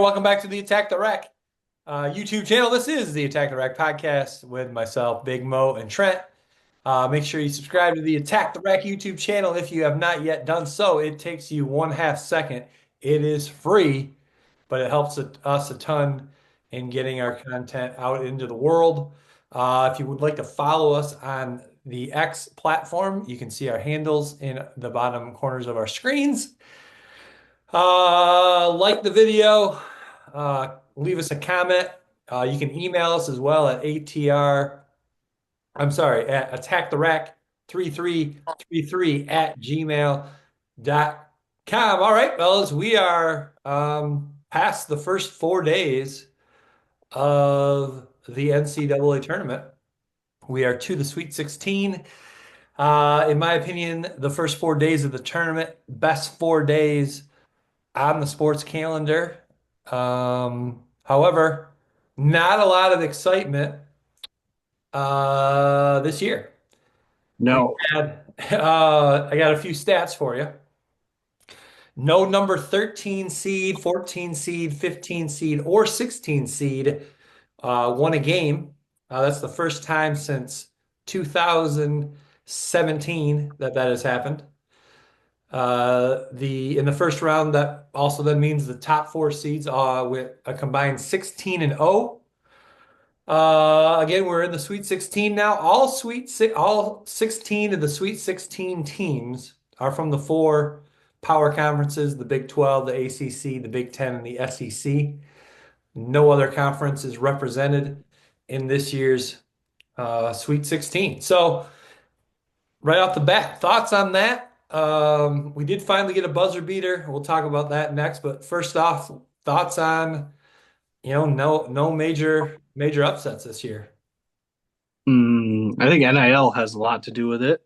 welcome back to the Attack the Rack YouTube channel. This is the Attack the Rack podcast with myself, Big Mo, and Trent. Make sure you subscribe to the Attack the Rack YouTube channel if you have not yet done so. It takes you 1/2 second. It is free, but it helps us a ton in getting our content out into the world. If you would like to follow us on the X platform, you can see our handles in the bottom corners of our screens. Like the video, leave us a comment. You can email us as well at attacktherack3333 at gmail.com. All right, fellas, we are past the first 4 days of the NCAA tournament. We are to the Sweet 16. In my opinion, the first 4 days of the tournament, best 4 days on the sports calendar. However, not a lot of excitement this year. We No, had, I got a few stats for you. No number 13 seed, 14 seed, 15 seed, or 16 seed won a game. That's the first time since 2017 that has happened. The in the first round, that also then means the top four seeds with a combined 16-0. Again, we're in the Sweet 16 now. All 16 of the Sweet 16 teams are from the four power conferences: the Big 12, the ACC, the Big 10, and the SEC. No other conference is represented in this year's Sweet 16. So, right off the bat, thoughts on that? We did finally get a buzzer beater. We'll talk about that next. But first off, thoughts on, no major upsets this year. I think NIL has a lot to do with it.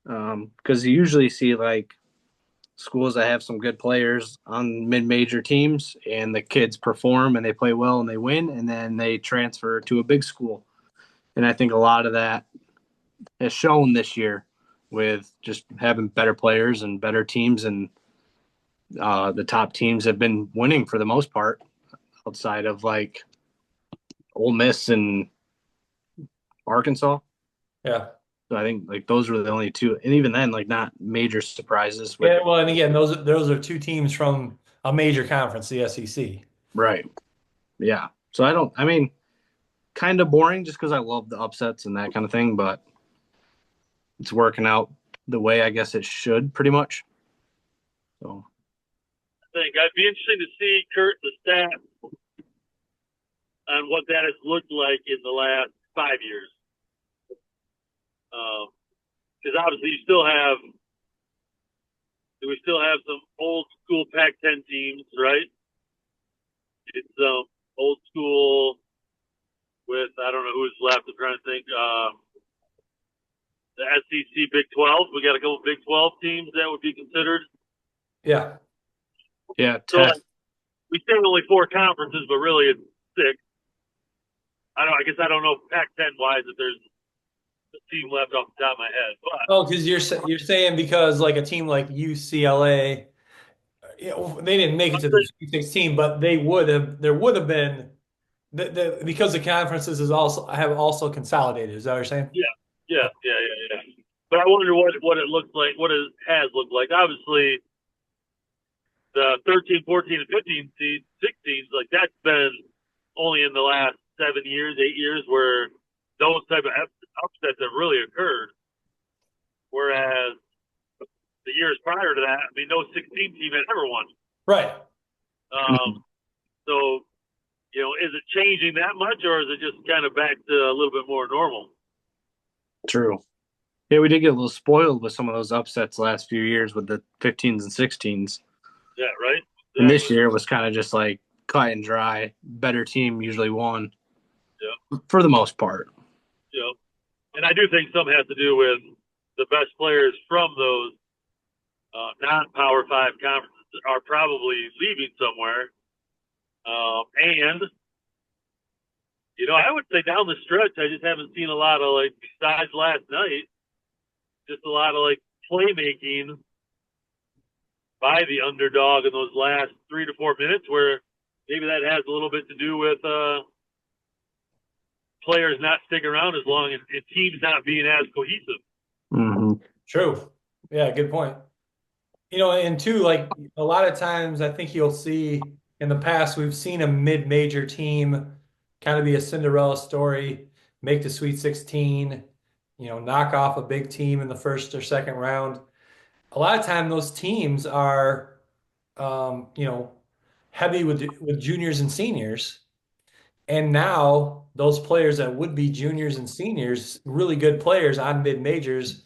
Because you usually see like schools that have some good players on mid-major teams, and the kids perform and they play well and they win, and then they transfer to a big school. And I think a lot of that has shown this year with just having better players and better teams, and the top teams have been winning for the most part, outside of like Ole Miss and Arkansas. Yeah. So I think like those were the only two, and even then, like not major surprises with Yeah, well, and again, those are two teams from a major conference, the SEC. right. Yeah. So I don't. I mean, kind of boring just because I love the upsets and that kind of thing, but it's working out the way I guess it should, pretty much. So Think I'd be interested to see Kurt the stat on what that has looked like in the last 5 years. Because obviously you still have, do we still have some old school Pac-10 teams, right? It's old school with, I don't know who's left. I'm trying to think. The SEC Big 12. We got a couple Big 12 teams that would be considered. Yeah. yeah, So like, we say only four conferences, but really it's six. I guess I don't know Pac-10 wise if there's a team left off the top of my head, but Oh, because you're saying because like a team like UCLA, they didn't make it to the Sweet 16, but there would have been because the conferences have also consolidated. Is that what you're saying? yeah, yeah. But I wonder what it looks like, what it has looked like. Obviously, the 13, 14, and 15 seeds, 16s, like that's been only in the last 7 years, 8 years where those type of upsets have really occurred. Whereas the years prior to that, I mean, no 16 team had ever won. Right. So, is it changing that much, or is it just kind of back to a little bit more normal? true. Yeah, we did get a little spoiled with some of those upsets the last few years with the 15s and 16s. Yeah, right. And this Exactly. year was kind of just like cut and dry. Better team usually won Yeah, for the most part. and I do think some has to do with the best players from those non-Power Five conferences are probably leaving somewhere, and I would say down the stretch, I just haven't seen a lot of like besides last night, just a lot of like playmaking by the underdog in those last 3 to 4 minutes where maybe that has a little bit to do with players not sticking around as long and teams not being as cohesive. Hmm. True. Yeah, good point. And two, like a lot of times I think you'll see in the past, we've seen a mid-major team kind of be a Cinderella story, make the Sweet 16, knock off a big team in the first or second round. A lot of time those teams are, heavy with juniors and seniors. And now those players that would be juniors and seniors, really good players on mid-majors,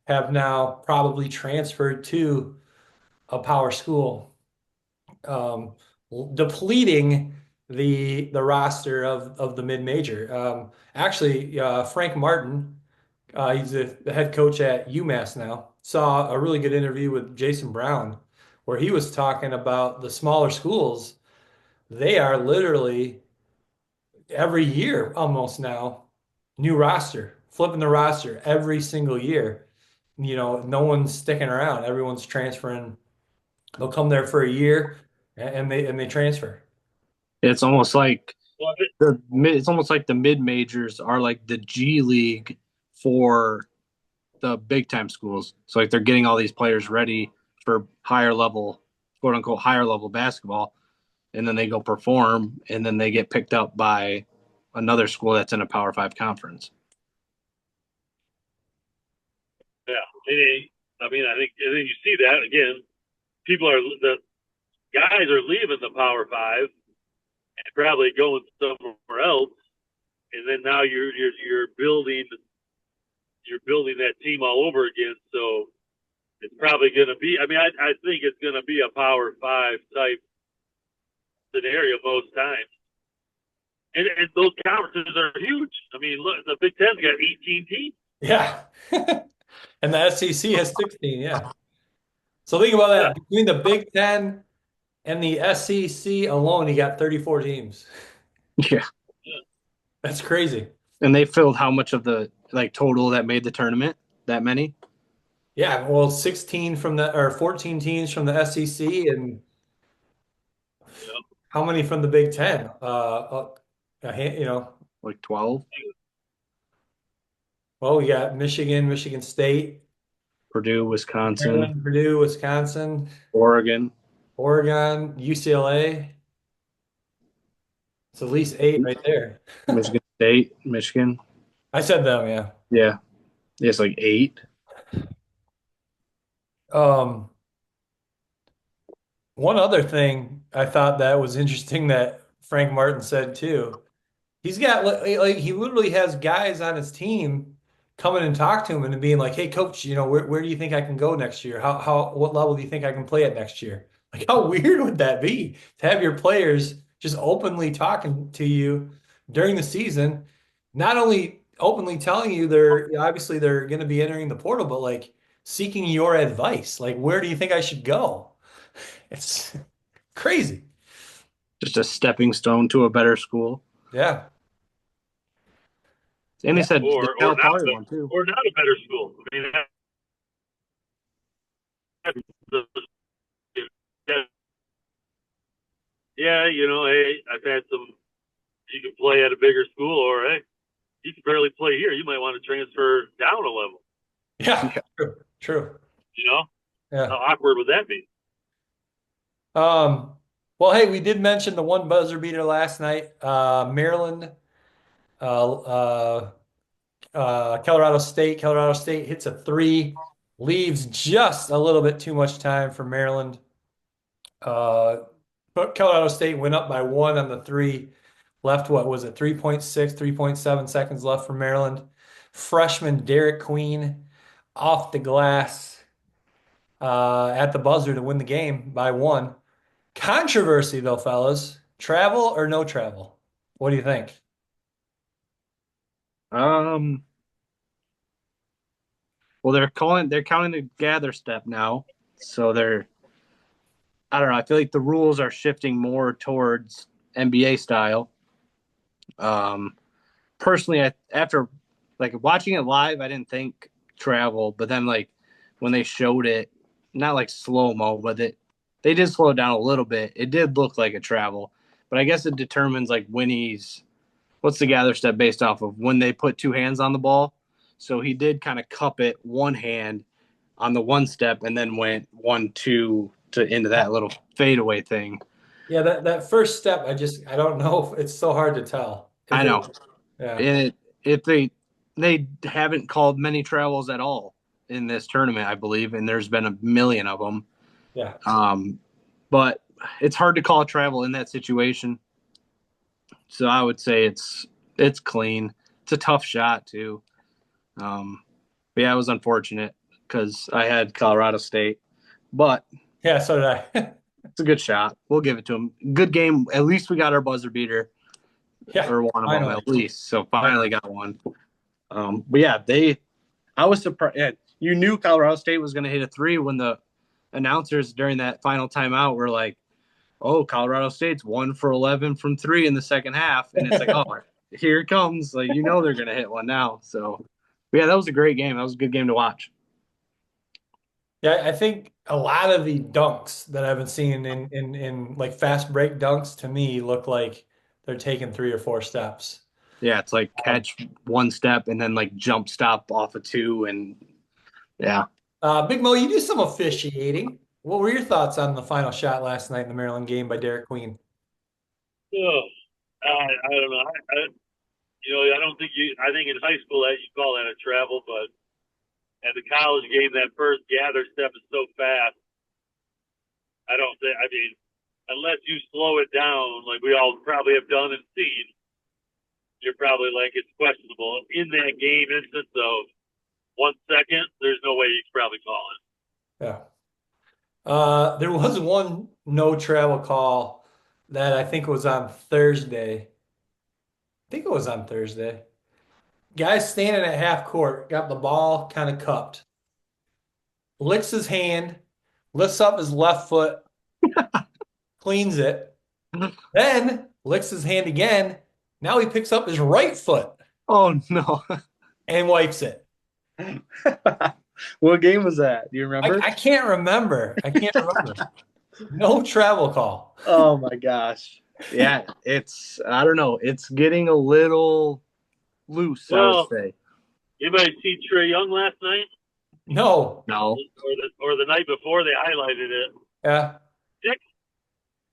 have now probably transferred to a power school, um, depleting the roster of the mid-major. Actually, Frank Martin, he's the head coach at UMass now, saw a really good interview with Jason Brown where he was talking about the smaller schools. They are literally every year almost now, new roster, flipping the roster every single year. No one's sticking around. Everyone's transferring. They'll come there for a year and they transfer. It's almost like Well, it's almost like the mid majors are like the G League for the big time schools. So like they're getting all these players ready for higher level, quote unquote, higher level basketball, and then they go perform, and then they get picked up by another school that's in a Power Five conference. yeah, I mean, I think you see that again. The guys are leaving the Power Five and probably going somewhere else, and then now you're building that team all over again. So it's probably going to be. I mean, I think it's going to be a Power Five type scenario most times. And those conferences are huge. I mean, look, the Big Ten's got 18 teams. Yeah. And the SEC has 16. Yeah. So think about Yeah, that. Between the Big Ten and the SEC alone, you got 34 teams. Yeah. yeah. That's crazy. And they filled how much of the like total that made the tournament? That many? Yeah. Well, 16 from or 14 teams from the SEC and how many from the Big Ten? Like 12? Well, we got Michigan, Michigan State, Purdue, Wisconsin, Maryland, Purdue, Wisconsin, Oregon, Oregon, UCLA. It's at least eight right there. Michigan State, Michigan. I said them, yeah. Yeah. It's like 8. Um, One other thing I thought that was interesting that Frank Martin said too. He's got like he literally has guys on his team coming and talk to him and being like, "Hey, coach, where do you think I can go next year? What level do you think I can play at next year?" Like, how weird would that be to have your players just openly talking to you during the season, not only openly telling you they're going to be entering the portal, but like seeking your advice. Like, where do you think I should go? It's crazy. Just a stepping stone to a better school. Yeah. And they Yeah. said the Or Calipari one too. not a better school. I mean, yeah, hey, I've had some. You can play at a bigger school, or hey, you can barely play here. You might want to transfer down a level. Yeah. Yeah. True. True. How Yeah. awkward would that be? Um, well, hey, we did mention the one buzzer beater last night. Maryland, uh, uh, Colorado State. Colorado State hits a three, leaves just a little bit too much time for Maryland. But Colorado State went up by one on the three. Left, what was it, 3.6, 3.7 seconds left for Maryland. Freshman Derek Queen off the glass at the buzzer to win the game by one. Controversy though, fellas. Travel or no travel? What do you think? Um well they're counting the gather step now. So I don't know, I feel like the rules are shifting more towards NBA style. Um Personally, after like watching it live, I didn't think travel, but then like when they showed it, not like slow mo, but they did slow it down a little bit. It did look like a travel, but I guess it determines like when what's the gather step based off of when they put two hands on the ball. So he did kind of cup it one hand on the one step and then went 1-2 to into that little fadeaway thing. Yeah, that first step, I don't know. It's so hard to tell. I know. Yeah. And if they haven't called many travels at all in this tournament, I believe, and there's been a million of them. Yeah. But it's hard to call a travel in that situation. So I would say it's clean. It's a tough shot too. But yeah, it was unfortunate because I had Colorado State, but Yeah, so did I. it's a good shot. We'll give it to them. Good game. At least we got our buzzer beater, Yeah, or one of them finally. at least. So finally got one. But yeah, I was surprised. Yeah, you knew Colorado State was going to hit a three when the announcers during that final timeout were like, "Oh, Colorado State's 1 for 11 from three in the second half," and it's like, "Oh, here it comes!" Like they're going to hit one now. So, but yeah, that was a great game. That was a good game to watch. Yeah, I think a lot of the dunks that I've been seeing in like fast break dunks to me look like they're taking 3 or 4 steps. Yeah, it's like catch one step and then like jump stop off of two, and yeah. Big Mo, you do some officiating. What were your thoughts on the final shot last night in the Maryland game by Derek Queen? Oh, I don't know. I don't think I think in high school that you call that a travel, but at the college game, that first gather step is so fast. I don't think, unless you slow it down, like we all probably have done and seen, you're probably like, it's questionable. In that game instance of 1 second, there's no way you can probably call it. Yeah. There was one no travel call that I think was on Thursday. I think it was on Thursday. Guy's standing at half court, got the ball kind of cupped, licks his hand, lifts up his left foot, cleans it, then licks his hand again. Now he picks up his right foot Oh no. and wipes it. What game was that? Do you remember? I can't remember. No travel call. Oh my gosh. Yeah, I don't know. It's getting a little loose, I would say. Anybody see Trae Young last night? No. Or the night before, they highlighted it. Yeah. 6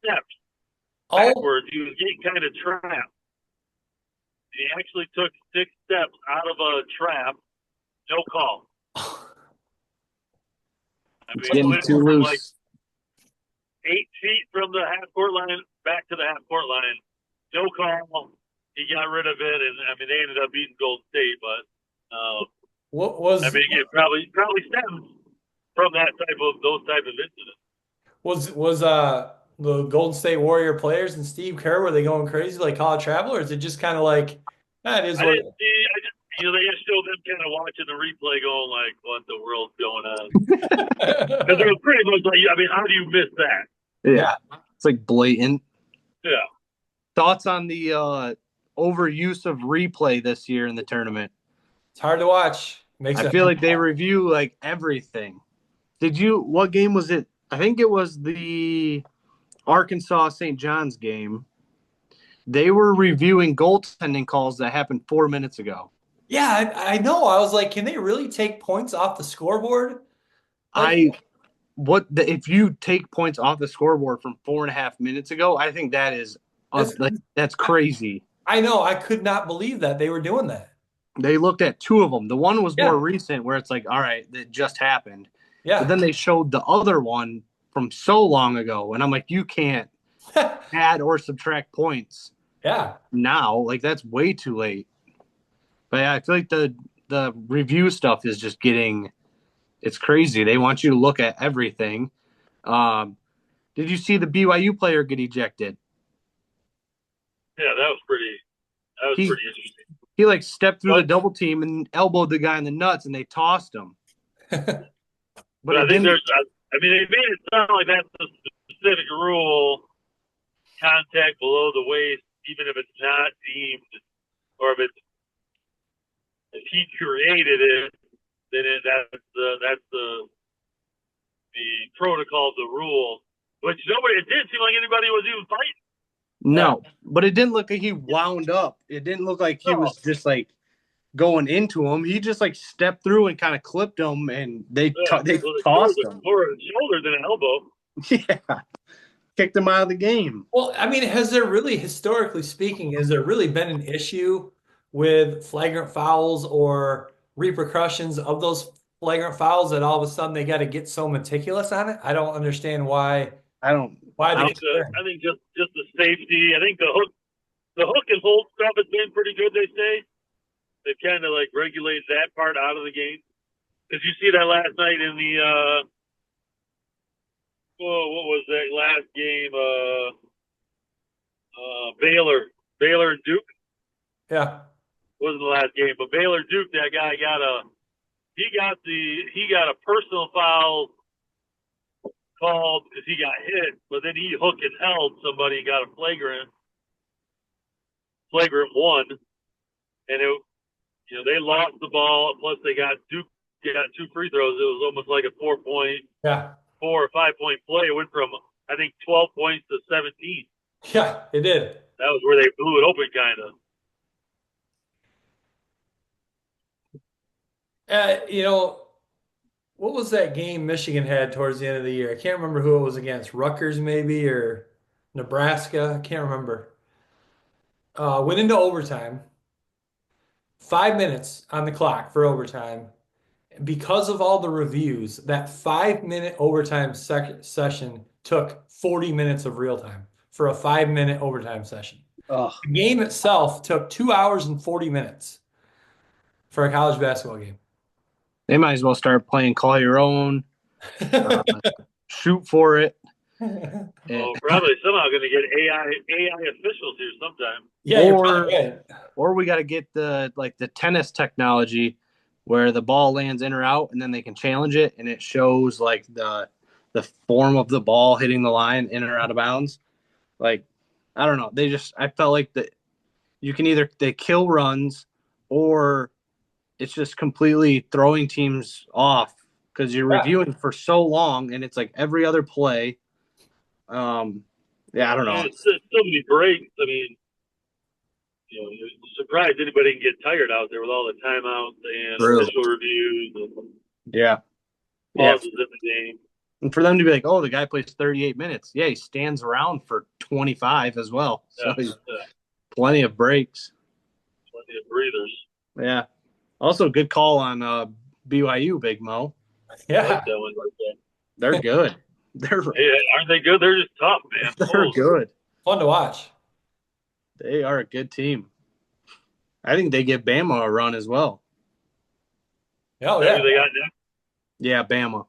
steps Oh, backwards. He was getting kind of trapped. He actually took 6 steps out of a trap. No call. It's getting too loose. Like 8 feet from the half court line back to the half court line. No call. He got rid of it, and they ended up beating Golden State. But what was? it probably stems from those type of incidents. Was the Golden State Warrior players and Steve Kerr, were they going crazy like college travel, or is it just kind of like that is I what? didn't see. They just showed them kind of watching the replay, going like, "What the world's going on?" Because it was pretty much like, how do you miss that? Yeah. It's like blatant. Yeah. Thoughts on the overuse of replay this year in the tournament? It's hard to watch. I feel like they review like everything. What game was it? I think it was the Arkansas St. John's game. They were reviewing goaltending calls that happened 4 minutes ago. Yeah, I know. I was like, can they really take points off the scoreboard? If you take points off the scoreboard from 4.5 minutes ago, I think that's crazy. I know. I could not believe that they were doing that. They looked at 2 of them. The one was more recent, where it's like, all right, that just happened. Yeah. But then they showed the other one from so long ago, and I'm like, you can't add or subtract points. Yeah. Now, like that's way too late. But yeah, I feel like the review stuff is just it's crazy. They want you to look at everything. Did you see the BYU player get ejected? Yeah, that was pretty interesting. He like stepped through the double team and elbowed the guy in the nuts, and they tossed him. But I think they made it sound like that's a specific rule. Contact below the waist, even if it's not deemed, or if he created it, then that's the protocol, the rule. Which it didn't seem like anybody was even fighting. No, but it didn't look like he wound up. It didn't look like he was just like going into him. He just like stepped through and kind of clipped him, and they Yeah. they Well, tossed him. more a shoulder than an elbow. Yeah, kicked him out of the game. Well, I mean, has there really, historically speaking, has there really been an issue with flagrant fouls or repercussions of those flagrant fouls that all of a sudden they got to get so meticulous on it? I don't understand why I don't. why I the think I think just the safety. I think the hook and hold stuff has been pretty good. They say they've kind of like regulated that part out of the game. Did you see that last night in the what was that last game? Baylor and Duke. yeah. Wasn't the last game, but Baylor Duke. That guy got a personal foul called because he got hit, but then he hook and held somebody and got a flagrant one, and they lost the ball. Plus they got Duke got 2 free throws. It was almost like a 4 Yeah. or 5 point play. It went from I think 12 points to 17. Yeah, it did. That was where they blew it open, kind of. What was that game Michigan had towards the end of the year? I can't remember who it was against. Rutgers maybe or Nebraska. I can't remember. Went into overtime. 5 minutes on the clock for overtime. Because of all the reviews, that 5 minute overtime session took 40 minutes of real time for a 5 minute overtime session. Oh, The game itself took 2 hours and 40 minutes for a college basketball game. they might as well start playing call your own, shoot for it. Well, probably somehow going to get AI officials here sometime. Yeah, you're probably right. Or we got to get the tennis technology where the ball lands in or out, and then they can challenge it, and it shows like the form of the ball hitting the line in or out of bounds. Like, I don't know. I felt like that you can either they kill runs or it's just completely throwing teams off because you're reviewing for so long, and it's like every other play. Yeah, I don't know. It's so many breaks. I mean, you're surprised anybody can get tired out there with all the timeouts and official reviews and pauses in the game. And for them to be like, oh, the guy plays 38 minutes. Yeah, he stands around for 25 as well. So he's plenty of breaks. Plenty of breathers. Yeah. Also, good call on BYU, Big Mo. Yeah. I like that one right there. They're good. Aren't they good? They're just tough, man. They're good. Fun to watch. They are a good team. I think they give Bama a run as well. Oh, yeah. Who they got next? Yeah, Bama.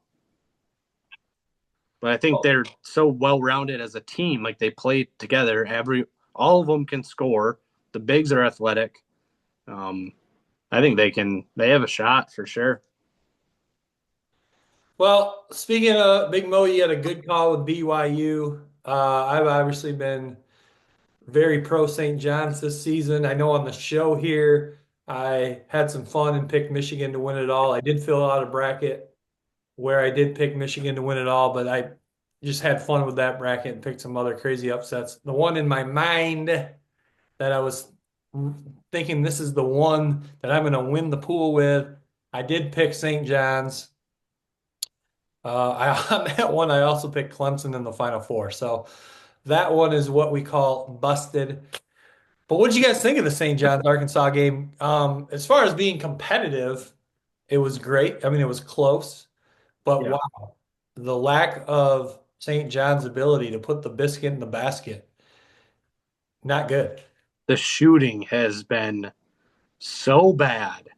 But I think they're so well-rounded as a team. Like, they play together. All of them can score. The bigs are athletic. I think they have a shot for sure. Well, speaking of Big Mo, you had a good call with BYU. I've obviously been very pro St. John's this season. I know on the show here, I had some fun and picked Michigan to win it all. I did fill out a bracket where I did pick Michigan to win it all, but I just had fun with that bracket and picked some other crazy upsets. The one in my mind that I was thinking this is the one that I'm going to win the pool with, I did pick St. John's. On that one, I also picked Clemson in the Final Four. So that one is what we call busted. But what did you guys think of the St. John's Arkansas game? As far as being competitive, it was great. I mean, it was close, but wow, the lack of St. John's ability to put the biscuit in the basket, not good. The shooting has been so bad.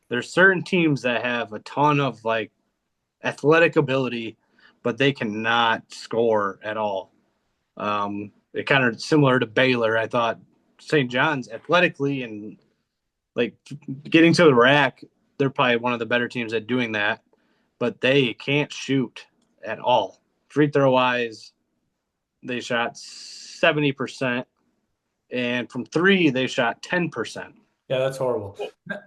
There's certain teams that have a ton of like athletic ability, but they cannot score at all. It kind of similar to Baylor. I thought St. John's athletically and like getting to the rack, they're probably one of the better teams at doing that, but they can't shoot at all. Free throw wise, they shot 70%, and from three, they shot 10%. Yeah, that's horrible.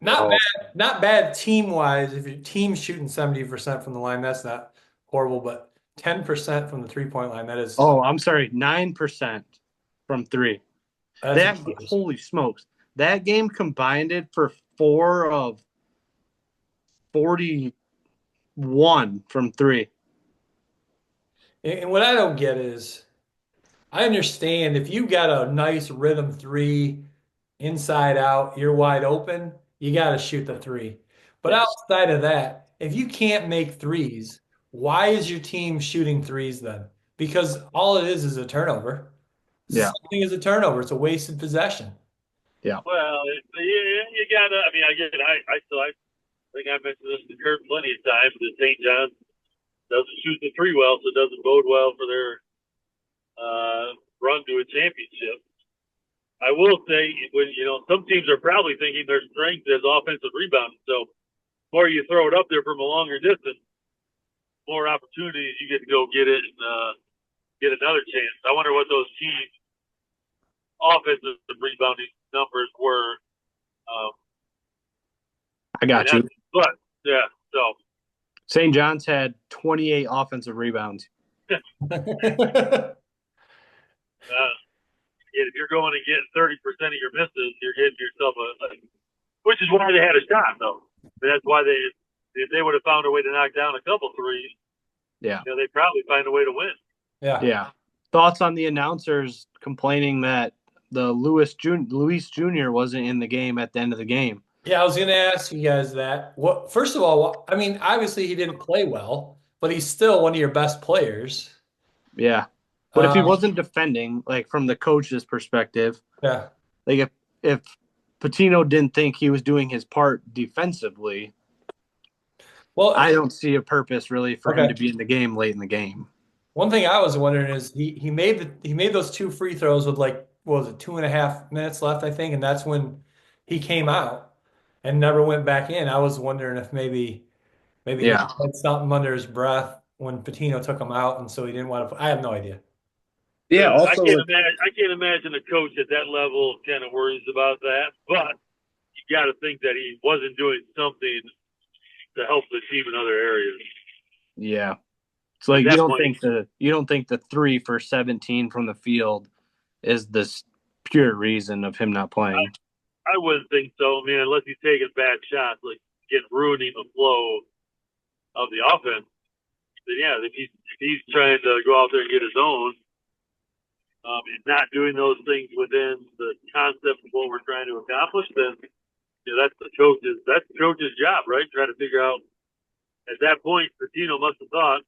Not bad team wise. If your team's shooting 70% from the line, that's not horrible, but 10% from the 3-point line, that is. Oh, I'm sorry, 9%. from three. That's Holy smokes. That game combined it for 4 of 41 from three. and what I don't get is I understand if you got a nice rhythm three inside out, you're wide open, you got to shoot the three. But Yes. outside of that, if you can't make threes, why is your team shooting threes then? Because all it is a turnover. Yeah. Something is a turnover. It's a wasted possession. Yeah. Well, you gotta. I mean, I think I mentioned this to Kurt plenty of times. That St. John's doesn't shoot the three well, so it doesn't bode well for their run to a championship. I will say, when some teams are probably thinking their strength is offensive rebounding. So, the more you throw it up there from a longer distance, more opportunities you get to go get it and get another chance. I wonder what those teams' offensive rebounding numbers were. I got you. But yeah, so St. John's had 28 offensive rebounds. if you're going to get 30% of your misses, you're getting yourself which is why they had a shot though. That's why if they would have found a way to knock down a couple threes, yeah, they'd probably find a way to win. Yeah. Thoughts on the announcers complaining that the Luis Jr. wasn't in the game at the end of the game? Yeah, I was going to ask you guys that. First of all, I mean, obviously he didn't play well, but he's still one of your best players. Yeah. But if he wasn't defending, like from the coach's perspective, yeah, like if Pitino didn't think he was doing his part defensively, well, I don't see a purpose really for him to be in the game late in the game. One thing I was wondering is he made those 2 free throws with what was it, 2.5 minutes left, I think, and that's when he came out and never went back in. I was wondering if maybe he had something under his breath when Pitino took him out, and so he didn't want to. I have no idea. Yeah, also I can't imagine a coach at that level kind of worries about that, but you got to think that he wasn't doing something to help the team in other areas. Yeah. So like you don't think the 3 for 17 from the field is the pure reason of him not playing? I wouldn't think so. I mean, unless he's taking bad shots, like ruining the flow of the offense. Then yeah, if he's trying to go out there and get his own, and not doing those things within the concept of what we're trying to accomplish, then that's the coach's job, right? Try to figure out. At that point, Pitino must have thought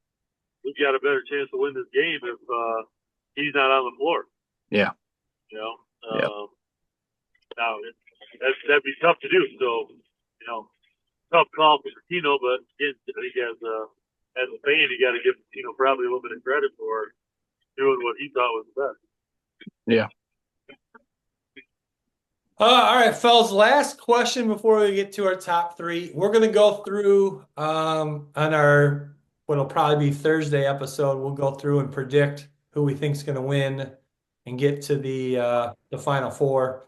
we've got a better chance to win this game if he's not on the floor. Yeah. Now that'd be tough to do. So, tough call for Pitino, but again, I think as a fan, you got to give Pitino probably a little bit of credit for doing what he thought was the best. Yeah. All right, fellas, last question before we get to our top 3. We're going to go through on our what'll probably be Thursday episode. We'll go through and predict who we think's going to win and get to the Final Four.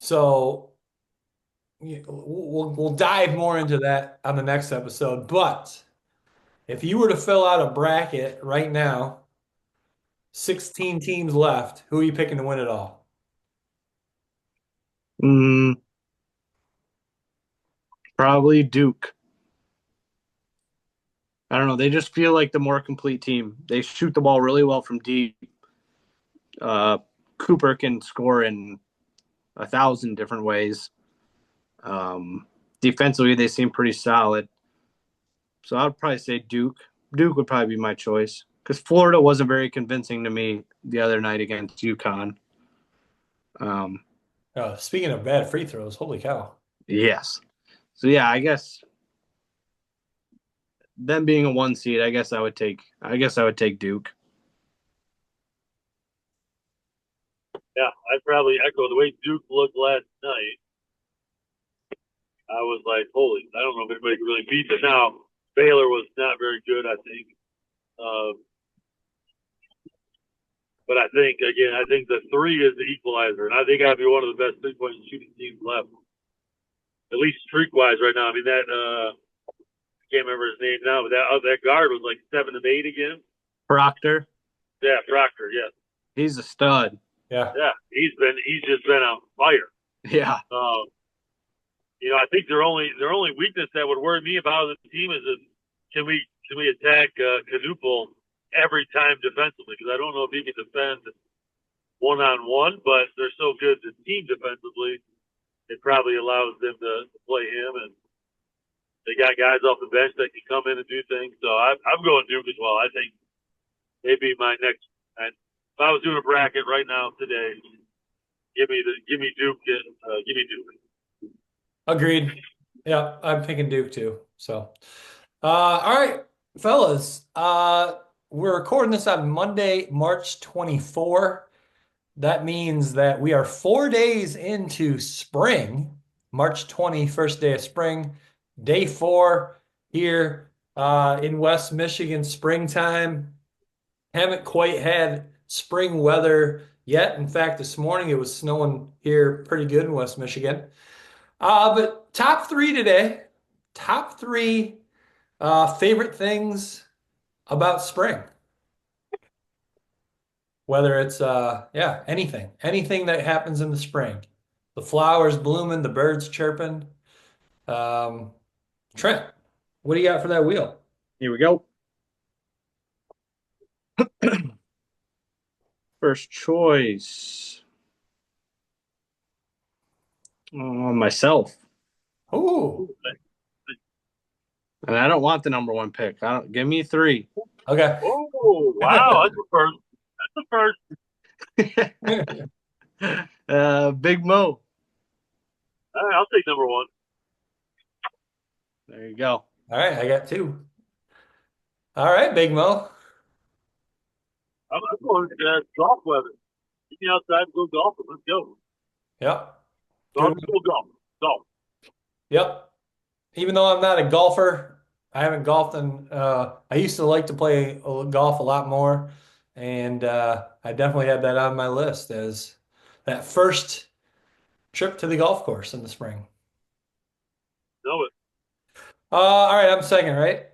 So we'll dive more into that on the next episode. But if you were to fill out a bracket right now, 16 teams left, who are you picking to win it all? Probably Duke. I don't know. They just feel like the more complete team. They shoot the ball really well from deep. Cooper can score in 1,000 different ways. Defensively, they seem pretty solid. So I'd probably say Duke. Duke would probably be my choice because Florida wasn't very convincing to me the other night against UConn. Speaking of bad free throws, holy cow. Yes. So, yeah, I guess them being a 1 seed, I guess I would take Duke. Yeah, I'd probably echo the way Duke looked last night. I was like, holy, I don't know if anybody can really beat them. Now, Baylor was not very good, I think. But I think the 3 is the equalizer, and I think I'd be one of the best 3-point shooting teams left, at least streak-wise right now. I mean, that I can't remember his name now, but that guard was like 7 of 8 again. Proctor. Yeah, Proctor. Yeah, He's a stud. Yeah. yeah. He's just been on fire. Yeah. I think their only weakness that would worry me about the team is that can we attack Canuple every time defensively? Because I don't know if he can defend 1-on-1, but they're so good as team defensively, it probably allows them to play him, and they got guys off the bench that can come in and do things. So I'm going Duke as well. I think maybe my next. If I was doing a bracket right now today, give me Duke. Give me Duke. Agreed. Yeah, I'm picking Duke too. So, all right, fellas. We're recording this on Monday, March 24. That means that we are 4 days into spring, March 20, first day of spring, day 4 here in West Michigan, springtime. Haven't quite had spring weather yet. In fact, this morning it was snowing here pretty good in West Michigan. But top 3 today, top 3 favorite things about spring. Whether it's anything that happens in the spring. The flowers blooming, the birds chirping. Trent, what do you got for that wheel? Here we go. First choice. Myself. Ooh, And I don't want the number 1 pick. Give me 3. okay. Oh wow, that's the first. That's the first. Big Mo. All right, I'll take number 1. There you go. All right, I got 2. All right, Big Mo. I'm going golf weather. Get me outside and go golfing. Let's go. Yep. Go golf. Golf. Yep. Even though I'm not a golfer, I haven't golfed in I used to like to play golf a lot more, and I definitely had that on my list as that first trip to the golf course in the spring. Know it. All right, I'm second, right?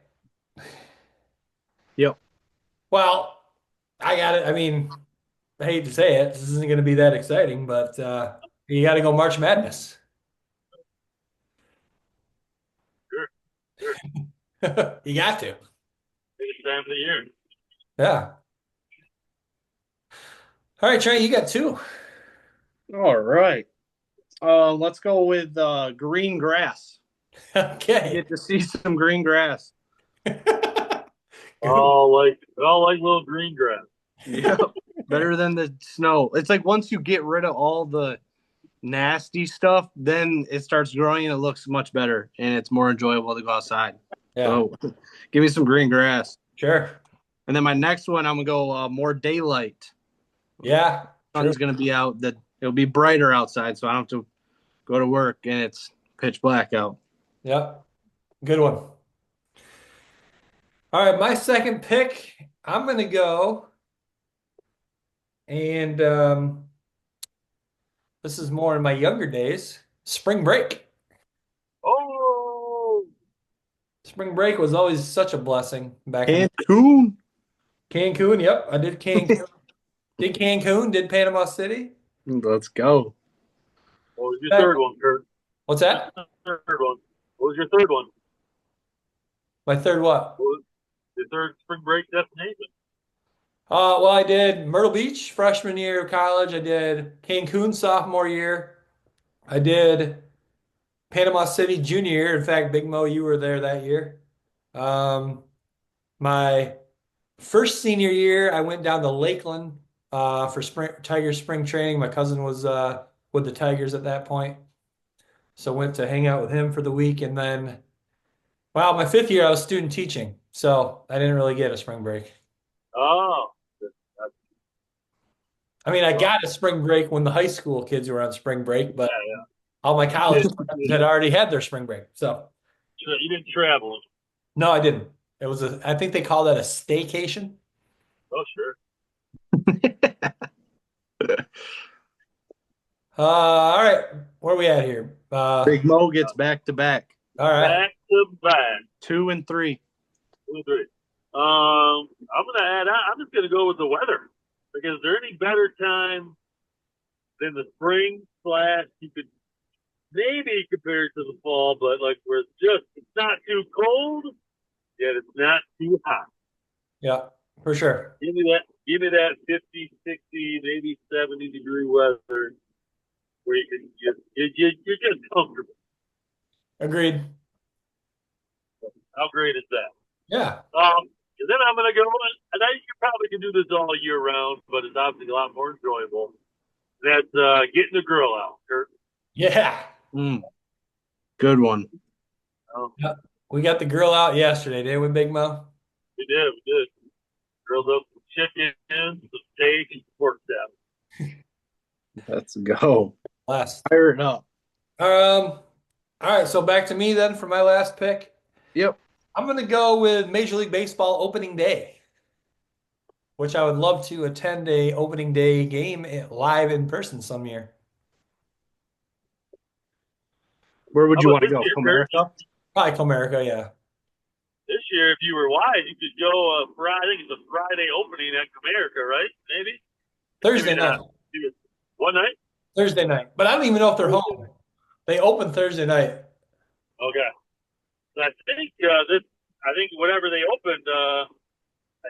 Yep. Well, I got it. I mean, I hate to say it, this isn't going to be that exciting, but you got to go March Madness. Sure. You got to. Biggest time of the year. Yeah. All right, Trey, you got 2. All right. Let's go with green grass. Okay. Get to see some green grass. All like little green grass. Yep. Better than the snow. It's like once you get rid of all the nasty stuff, then it starts growing and it looks much better and it's more enjoyable to go outside. Yeah. So give me some green grass. Sure. And then my next one, I'm gonna go more daylight. Yeah. Sun's gonna be out. That it'll be brighter outside, so I don't have to go to work and it's pitch black out. Yep. Good one. All right, my second pick, I'm going to go, and this is more in my younger days, spring break. Oh, Spring break was always such a blessing back in Cancun. Cancun. Yep, I did Cancun. Did Cancun, did Panama City. Let's go. what was your third one, Kurt? What's that? Third one. What was your third one? My third what? What was your third spring break destination? Well, I did Myrtle Beach freshman year of college. I did Cancun sophomore year. I did Panama City junior year. In fact, Big Mo, you were there that year. My first senior year, I went down to Lakeland for Tigers spring training. My cousin was with the Tigers at that point, so went to hang out with him for the week. And then, wow, my 5th year, I was student teaching, so I didn't really get a spring break. Oh, I mean, I got a spring break when the high school kids were on spring break, but yeah. all my college friends had already had their spring break. So You didn't travel. no, I didn't. It was I think they call that a staycation. Oh, sure. All right, where are we at here? Big Mo gets back to back. All right. Back to back. 2 and 3. 2 and 3. I'm gonna add. I'm just gonna go with the weather because is there any better time than the spring slash? You could maybe compare it to the fall, but like where it's not too cold, yet it's not too hot. Yeah, for sure. Give me that 50, 60, maybe 70-degree weather where you're just comfortable. Agreed. How great is that? Yeah. And then I'm gonna go. And I you probably can do this all year round, but it's obviously a lot more enjoyable. That's getting the grill out, Kurt. Yeah. Good one. Yeah. We got the grill out yesterday, didn't we, Big Mo? We did. Grilled up some chicken, some steak, and pork chop. Let's go. Last. Fire it up. All right, so back to me then for my last pick. Yep. I'm gonna go with Major League Baseball opening day, which I would love to attend a opening day game live in person some year. Where would How you about want to this go? year, Kurt? Comerica? Probably Comerica, yeah. This year, if you were wise, you could go Friday. I think it's a Friday opening at Comerica, right? Maybe. Thursday Maybe night. not. One night. Thursday night. But I don't even know if they're home. They open Thursday night. Okay. So I think this. I think whatever they opened. I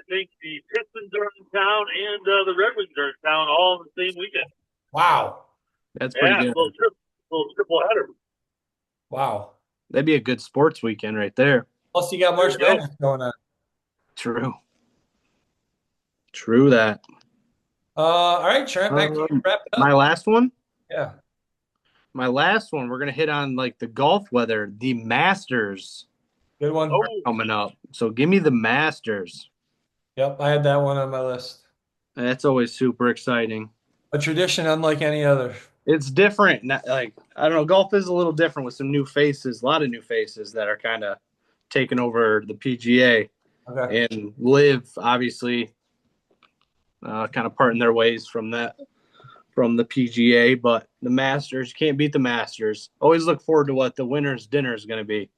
think the Pistons are in town and the Red Wings are in town all in the same weekend. Wow. That's pretty Yeah, good. little triple header. Wow. That'd be a good sports weekend right there. Plus you got March Madness going on. True that. All right, Trent, back to you. Wrap it up. My last one? Yeah. My last one, we're going to hit on like the golf weather. The Masters Good one. Oh, coming up. So give me the Masters. Yep, I had that one on my list. That's always super exciting. A tradition unlike any other. It's different. Like, I don't know, golf is a little different with some new faces, a lot of new faces that are kind of taking over the PGA. Okay. And Live, obviously, kind of parting their ways from the PGA, but the Masters, you can't beat the Masters. Always look forward to what the winner's dinner is going to be.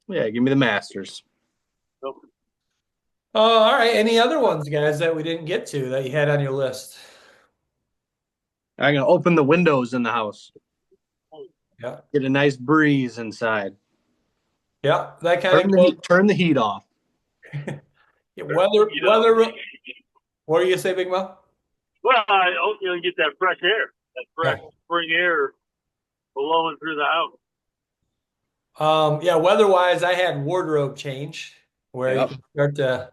Yeah, give me the Masters. All right. Any other ones, guys, that we didn't get to that you had on your list? I'm going to open the windows in the house. Yeah. Get a nice breeze inside. Yeah, that kind of turn the heat off. weather. What do you say, Big Mo? Well, get that fresh air, that fresh spring air blowing through the house. Yeah, weather-wise, I had wardrobe change where you can start to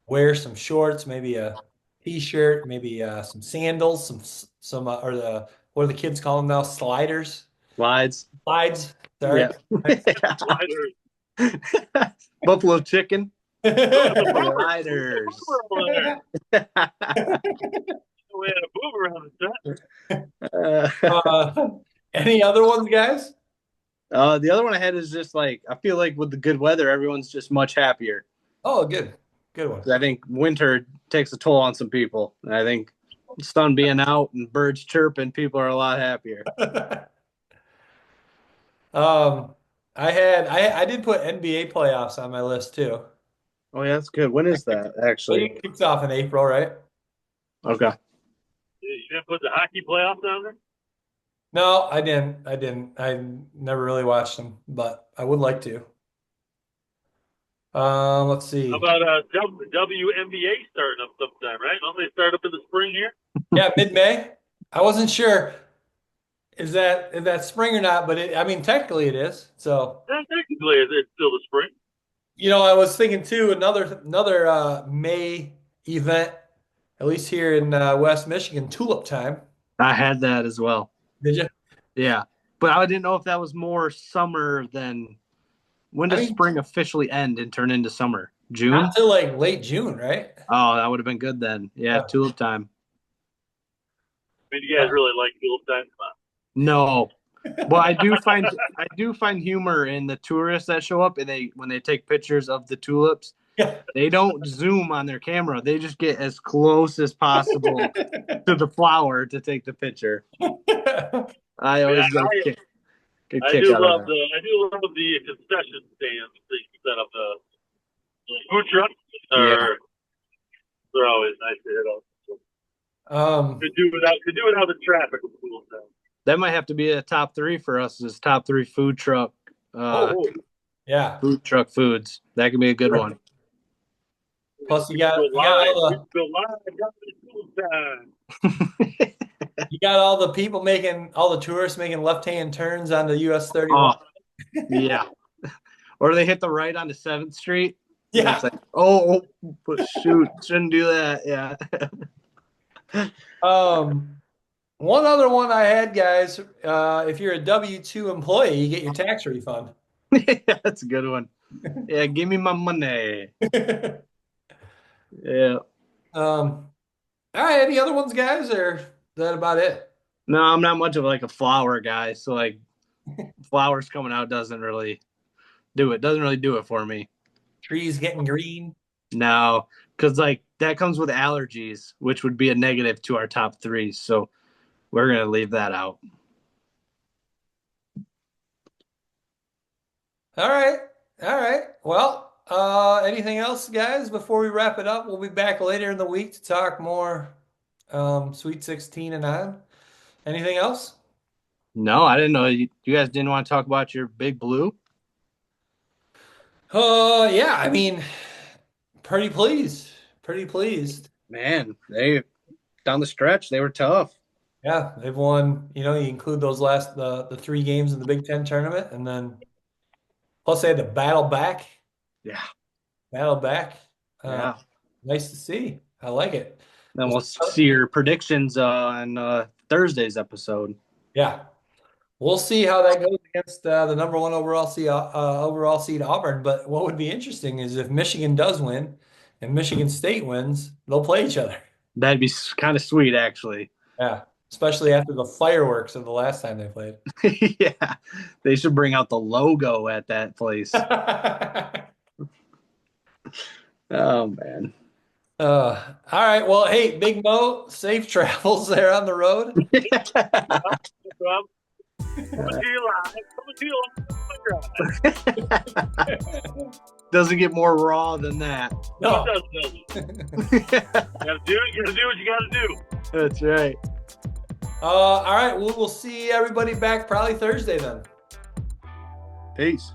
wear some shorts, maybe a t-shirt, maybe some sandals, some what do the kids call them now? Slides. Sorry. Yeah. Buffalo chicken. Sliders. We had a move around the set. Any other ones, guys? The other one I had is just like, I feel like with the good weather, everyone's just much happier. Oh, good one. I think winter takes a toll on some people. And I think sun being out and birds chirping, people are a lot happier. I did put NBA playoffs on my list too. Oh yeah, that's good. When is that actually? It kicks off in April, right? Okay. You didn't put the hockey playoffs down there? No, I didn't. I never really watched them, but I would like to. Let's see. How about WNBA starting up sometime, right? Don't they start up in the spring here? Yeah, mid-May. I wasn't sure is that spring or not, but technically it is. So technically it's still the spring. I was thinking too, another May event, at least here in West Michigan, Tulip Time. I had that as well. Did you? Yeah, but I didn't know if that was more summer than when does spring officially end and turn into summer? June? Not until like late June, right? Oh, that would have been good then. Yeah, Tulip Time. I mean, you guys really like Tulip Time? Come on. No. Well, I do find humor in the tourists that show up and when they take pictures of the tulips. Yeah. They don't zoom on their camera. They just get as close as possible to the flower to take the picture. I always get a kick I do out love of that. the concession stands that you set up Food trucks are Yeah. they're always nice to hit on. Could do without the traffic in School Town. That might have to be a top 3 for us. Is top 3 food truck, yeah. food truck foods. That could be a good Sure. one. Plus We go live. Got the School Town. You got all the people all the tourists making left-hand turns on the US 31. Oh, yeah. Or they hit the right onto 7th Street. Yeah. It's like, oh, shoot, shouldn't do that. Yeah. One other one I had, guys. If you're a W-2 employee, you get your tax refund. Yeah, that's a good one. Yeah, give me my money. Yeah. All right, any other ones, guys, or is that about it? No, I'm not much of like a flower guy, so like flowers coming out doesn't really do it for me. Trees getting green. No, because like that comes with allergies, which would be a negative to our top 3. So we're gonna leave that out. All right. Well, anything else, guys, before we wrap it up? We'll be back later in the week to talk more Sweet 16 and on. Anything else? No, I didn't know you guys didn't want to talk about your Big Blue. Yeah, I mean, pretty pleased. Man, they down the stretch they were tough. Yeah, they've won. You include those the 3 games in the Big Ten tournament, and then plus they had to battle back. Yeah. Yeah. Nice to see. I like it. Then we'll see your predictions on Thursday's episode. Yeah. We'll see how that goes against the number 1 overall seed Auburn. But what would be interesting is if Michigan does win and Michigan State wins, they'll play each other. That'd be kind of sweet, actually. Yeah, especially after the fireworks of the last time they played. Yeah, they should bring out the logo at that place. Oh, man. All right. Well, hey, Big Mo, safe travels there on the road. Coming to you live. Doesn't get more raw than that. No. It doesn't. You gotta do what you gotta do. That's right. All right. We'll see everybody back probably Thursday then. Peace.